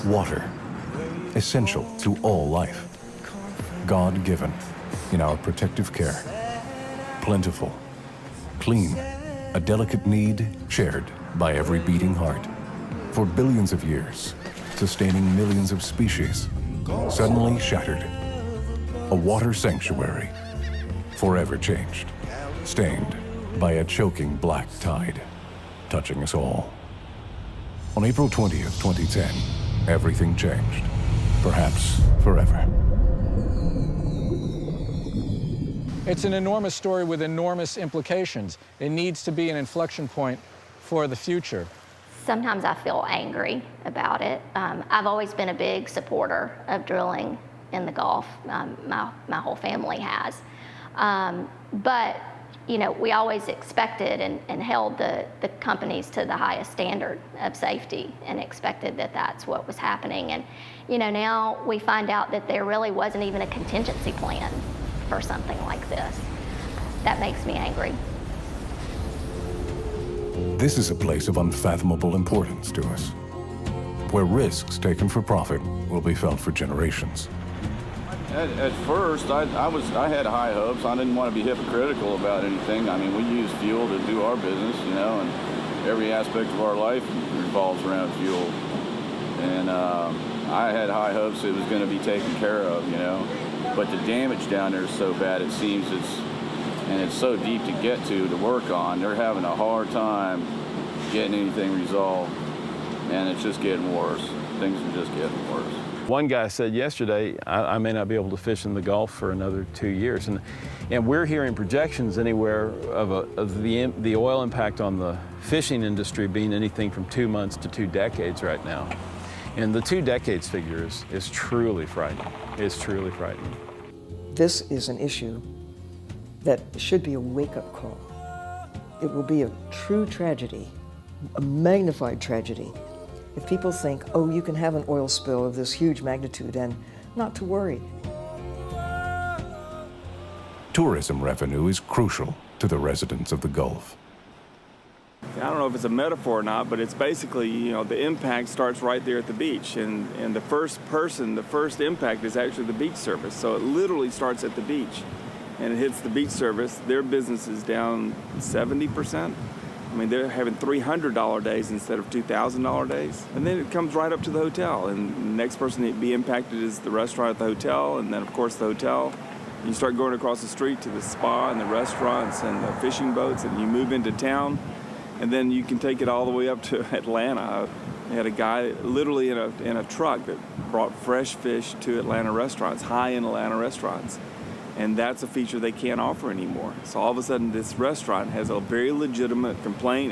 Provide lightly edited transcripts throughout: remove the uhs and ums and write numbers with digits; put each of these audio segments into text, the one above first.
Water, essential to all life. God-given in our protective care. Plentiful, clean, a delicate need shared by every beating heart. For billions of years, sustaining millions of species, suddenly shattered. A water sanctuary, forever changed, stained by a choking black tide, touching us all. On April 20th, 2010, everything changed, perhaps forever. It's an enormous story with enormous implications. It needs to be an inflection point for the future. Sometimes I feel angry about it. I've always been a big supporter of drilling in the Gulf. My whole family has. But, you know, we always expected and held the companies to the highest standard of safety and expected that that's what was happening. And, you know, now we find out that there really wasn't even a contingency plan for something like this. That makes me angry. This is a place of unfathomable importance to us, where risks taken for profit will be felt for generations. At first, I had high hopes. I didn't want to be hypocritical about anything. I mean, we use fuel to do our business, you know, and every aspect of our life revolves around fuel. And I had high hopes it was going to be taken care of, you know. But the damage down there is so bad, it seems it's so deep to get to work on. They're having a hard time getting anything resolved, and it's just getting worse. Things are just getting worse. One guy said yesterday, I may not be able to fish in the Gulf for another 2 years. And we're hearing projections anywhere of the oil impact on the fishing industry being anything from 2 months to 2 decades right now. And the 2 decades figure is truly frightening. It's truly frightening. This is an issue that should be a wake-up call. It will be a true tragedy, a magnified tragedy, if people think, oh, you can have an oil spill of this huge magnitude and not to worry. Tourism revenue is crucial to the residents of the Gulf. I don't know if it's a metaphor or not, but it's basically, you know, the impact starts right there at the beach. And the first impact is actually the beach service. So it literally starts at the beach and it hits the beach service. Their business is down 70%. I mean, they're having $300 days instead of $2,000 days. And then it comes right up to the hotel. And the next person to be impacted is the restaurant at the hotel. And then, of course, the hotel. You start going across the street to the spa and the restaurants and the fishing boats, and you move into town. And then you can take it all the way up to Atlanta. I had a guy literally in a truck that brought fresh fish to Atlanta restaurants, high-end Atlanta restaurants. And that's a feature they can't offer anymore. So all of a sudden, this restaurant has a very legitimate complaint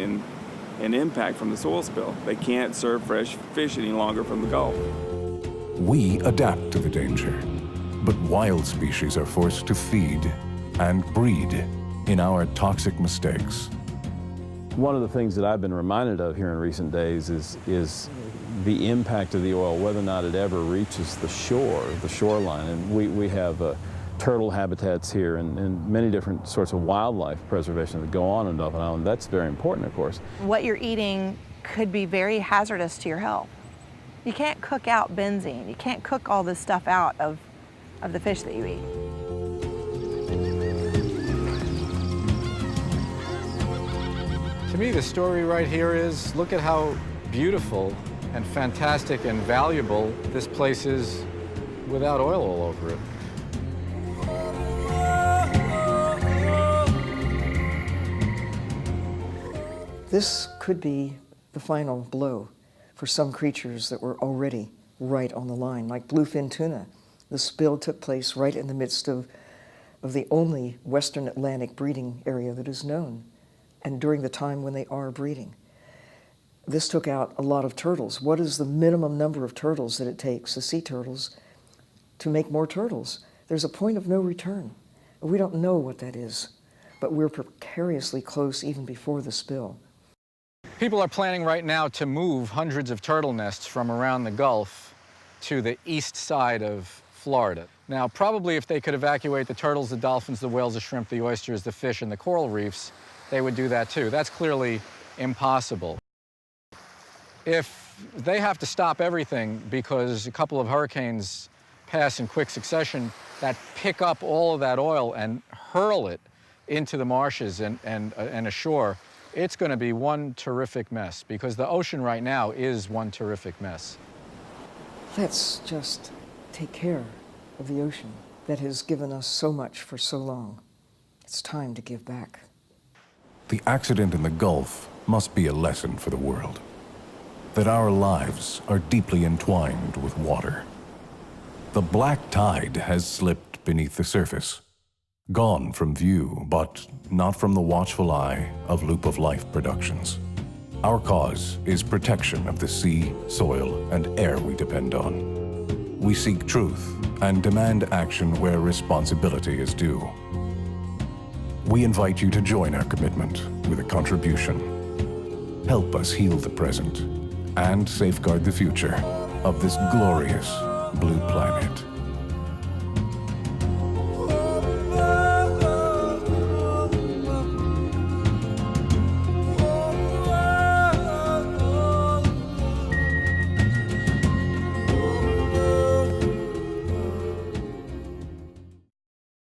and impact from this oil spill. They can't serve fresh fish any longer from the Gulf. We adapt to the danger, but wild species are forced to feed and breed in our toxic mistakes. One of the things that I've been reminded of here in recent days is the impact of the oil, whether or not it ever reaches the shoreline. And we have turtle habitats here and many different sorts of wildlife preservation that go on in Dolphin Island. That's very important, of course. What you're eating could be very hazardous to your health. You can't cook out benzene. You can't cook all this stuff out of the fish that you eat. To me, the story right here is, look at how beautiful and fantastic and valuable this place is without oil all over it. This could be the final blow for some creatures that were already right on the line, like bluefin tuna. The spill took place right in the midst of the only Western Atlantic breeding area that is known, and during the time when they are breeding. This took out a lot of turtles. What is the minimum number of turtles that it takes, the sea turtles, to make more turtles? There's a point of no return. We don't know what that is, but we're precariously close even before the spill. People are planning right now to move hundreds of turtle nests from around the Gulf to the east side of Florida. Now, probably if they could evacuate the turtles, the dolphins, the whales, the shrimp, the oysters, the fish, and the coral reefs, they would do that too. That's clearly impossible. If they have to stop everything because a couple of hurricanes pass in quick succession that pick up all of that oil and hurl it into the marshes and ashore, it's going to be one terrific mess, because the ocean right now is one terrific mess. Let's just take care of the ocean that has given us so much for so long. It's time to give back. The accident in the Gulf must be a lesson for the world, that our lives are deeply entwined with water. The black tide has slipped beneath the surface, gone from view, but not from the watchful eye of Loop of Life Productions. Our cause is protection of the sea, soil, and air we depend on. We seek truth and demand action where responsibility is due. We invite you to join our commitment with a contribution. Help us heal the present and safeguard the future of this glorious blue planet.